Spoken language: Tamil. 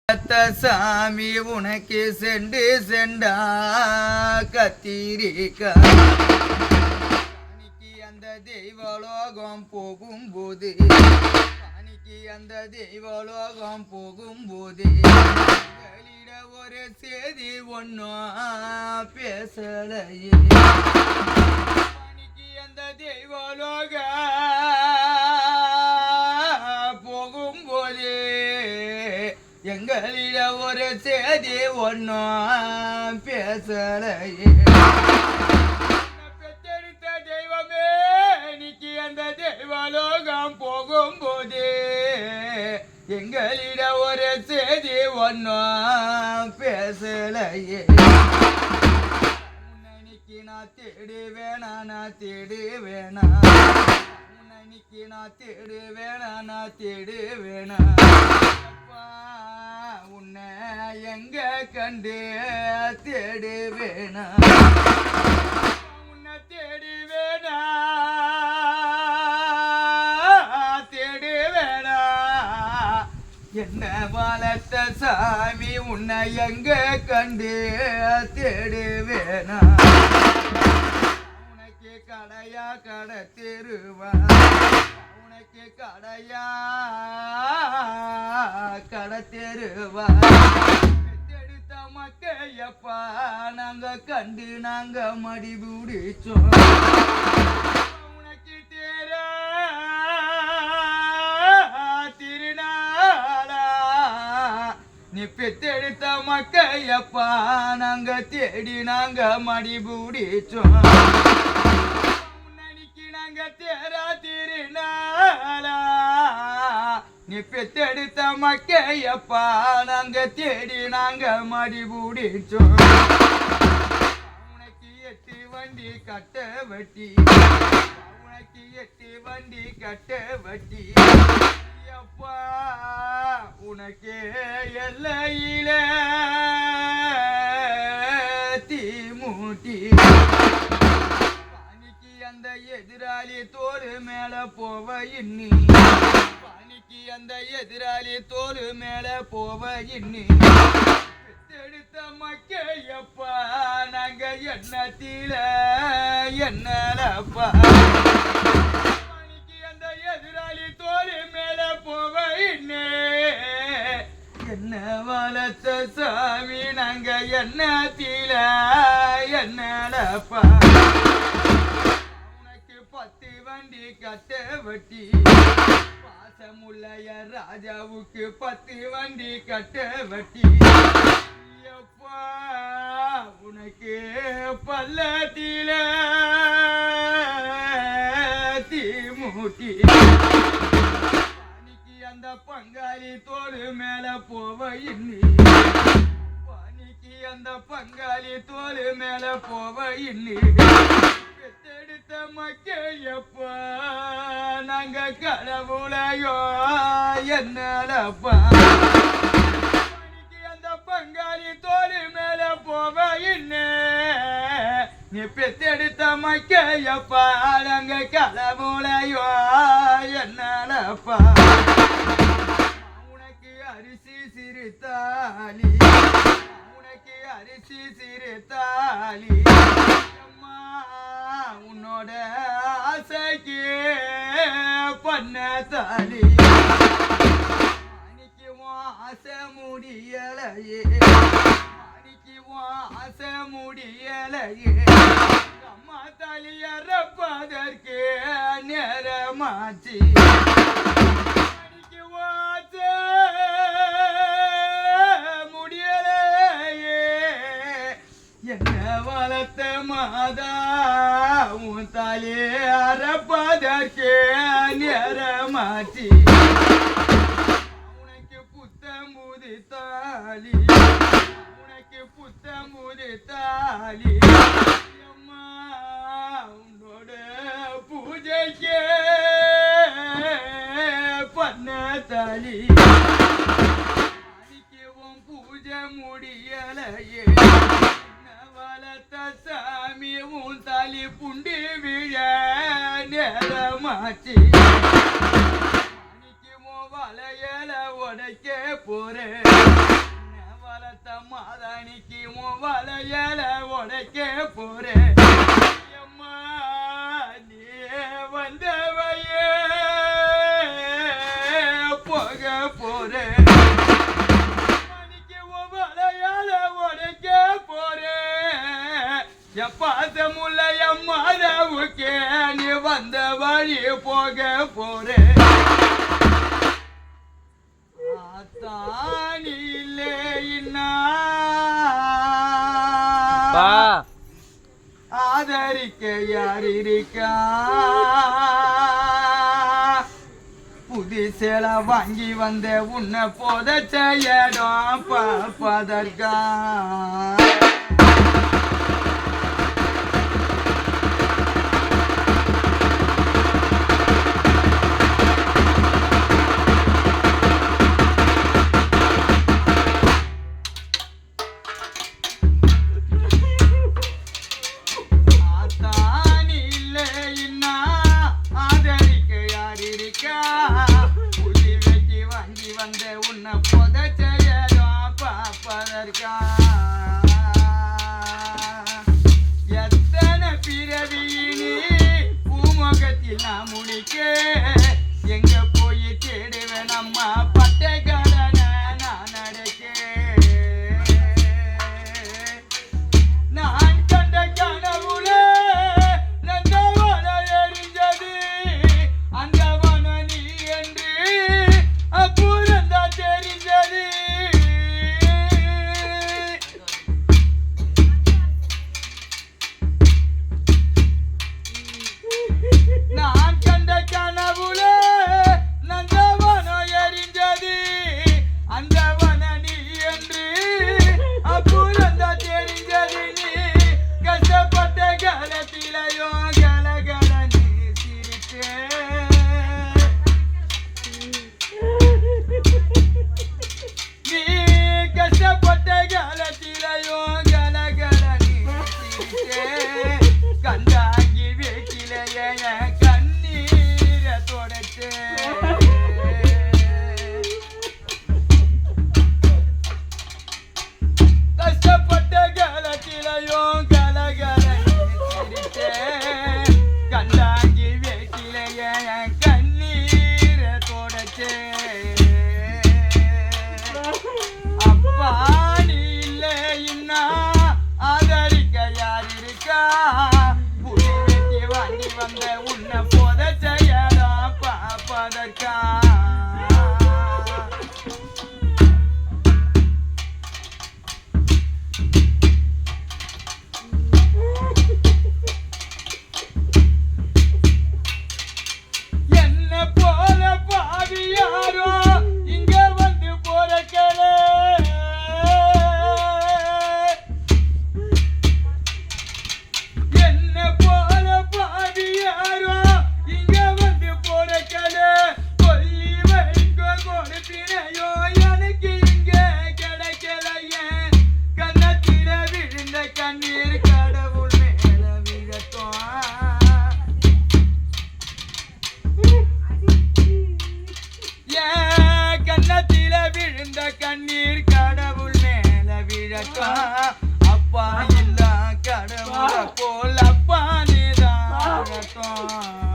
சாமி உனக்கு சென்று சென்றா கத்திரிக்கா அந்த தெய்வலோகம் போகும்போது அந்த தெய்வலோகம் போகும்போது வெளியிட ஒரு செய்தி ஒன்னும் பேசலையே அந்த தெய்வலோக போகும்போது எங்களிட ஒரு செய்தி ஒன்னும் பேசலையே பெற்றெடுத்த தெய்வமே இன்னைக்கு அந்த தெய்வலோகம் போகும்போது எங்களிட ஒரு செய்தி ஒன்னும் பேசலையே உன்னைக்கு நான் தேடுவேனா நான் தேடுவேனா உன்னைக்கு நான் தேடுவேனா நான் தேடுவேனா உன்னை எங்க கண்டு தேடுவேனா உன்னை தேடுவேனா தேடுவேனா என்ன வளர்த்த சாமி உன்னை எங்க கண்டு தேடுவேனா உனக்கு கடையா கடை தெருவா உனக்கு கடையா கடை தெருவா பெற்றெடுத்த மக்கையப்பா நாங்க கண்டு நாங்க மடி பிடிச்சோம் உனக்கு தேரா திருநாளா நீ பெற்றெடுத்த மக்கையப்பா நாங்க தேடி நாங்க மடி பிடிச்சோம் உன்னைக்கு நாங்க தேரா திருநாளா நீ பெற்றெடுத்த மக்கையப்பா நாங்க தேடி நாங்க மடி பிடிச்சோம் உனக்கு 8 வண்டி கட்ட வட்டி உனக்கு 8 வண்டி கட்ட வட்டி அப்பா உனக்கு எல்லையில தீமூட்டி பனிக்கு அந்த எதிராளி தோறு மேல போவ இன்னி பனிக்கு அந்த எதிராளி தோறு மேல போவ இன்னி எடுத்த மக்கையப்பா நாங்க எண்ணத்தில என்னலப்பா பனிக்கு அந்த எதிராளி தோறு மேல போவ இன்னே என்ன வளர்த்த சாமி நாங்க எண்ணத்தில என்னலப்பா உனக்கு 10 வண்டி கட்ட வட்டி பாசமுள்ளைய ராஜாவுக்கு 10 வண்டி கட்ட வட்டி அப்பா உனக்கு பல்லத்தில தீமூட்டி பனிக்கு அந்த பங்காளி தோடு மேல போவ இன்னி பனிக்கு அந்த பங்காளி தோடு மேல போவ இன்னி பெற்றெடுத்த மக்கையப்பா நாங்க கடவுளையோ என்னலப்பா பனிக்கு அந்த பங்காளி தோடு மேல போவ இன்னே நீ பெற்றெடுத்த மக்கையப்பா நாங்க கடவுளையோ என்னலப்பா உனக்கு அரிசி சிறுத்தாளி உனக்கு அரிசி சிறுத்தாளி உன்னோட ஆசைக்கு பண்ண தாலி அன்னைக்கு ஆசை முடியலையே அன்னைக்கு ஆசை முடியலையே அம்மா தாலி அறப்பதற்கு நேரமாச்சு அன்னைக்கு ஆசை முடியலையே என்ன வளர்த்த மாதா உன் தாலி அறப்பதற்கு நேரமாச்சு உனக்கு புத்தம்புது தாலி உனக்கு புத்தம்புது தாலி அம்மா உன்னோட பூஜைக்கு பண்ண தாலி அன்னைக்கு உன் பூஜை முடியலையே வளர்த்த சாமி உன் தாலி புண்டி விழ நேரமாச்சு வலையல உடைக்க போறேன் வளர்த்த மாதானிக்கு உன் வளையல உடைக்க போறேன் அம்மா நீ வந்தவையே போக போறேன் உன் வளையல உடைக்க போறேன் என் பாசமுள்ள என் மாதாவுக்கே நீ வந்த வழி போக போறேன் ஆதரிக்க யார் இருக்கா புதுசேல வாங்கி வந்த உன்னை போதச்ச இடம் பார்ப்பதற்கா வந்த உன்னை புதைச்சேதம் பார்ப்பதற்கா எத்தனை பிறவியினி பூமுகத்தில் நான் முடிக்க எங்க போய் தேடுவேன் அம்மா பட்டை கடனை நான் அடைக்க நான் கண்ட கனவுல நந்தவன எரிஞ்சது அந்த வன நீ என்று அப்புறந்தான் தெரிஞ்சது நான் கண்ட கனவுல நந்தவனம் எரிஞ்சது அந்த வன நீ என்று அப்புறந்தான் தெரிஞ்சது நீ கஷ்டப்பட்ட காலத்திலையோ கலகல நீ சிரித்தே நீ கஷ்டப்பட்ட காலத்திலையோ கலகல நீ சிரித்தே கண்டாங்கி வேக்கிலைய கண்ணீரை தொடச்சே கஷ்டப்பட்ட காலத்திலையோ கலகல நீ சிரித்தே கண்டாங்கி வேக்கிலைய கண்ணீரை தொடச்சே அப்பா நீ இல்லை இன்னா ஆதரிக்க யார் இருக்கா புலி வெட்டி வாங்கி வந்த உன்னை புதைச்சையதான் பார்ப்பதற்கா என்ன போல பாவி யாரோ இங்க வந்து போறக்கல என்ன போல பாவி யாரோ இங்க வந்து போறக்கல கொல்லி வைக்க கொடுப்பினையோ எனக்கு இங்க கிடைக்கலைய கண்ணத்தில விழுந்த கண்ணீர் கடவுள் மேல விழட்டும் கண்ணத்தில விழுந்த கண்ணீர் கடவுள் மேல விழட்டும் அப்பா இல்ல கடவுளை போல் அப்பா நீதான்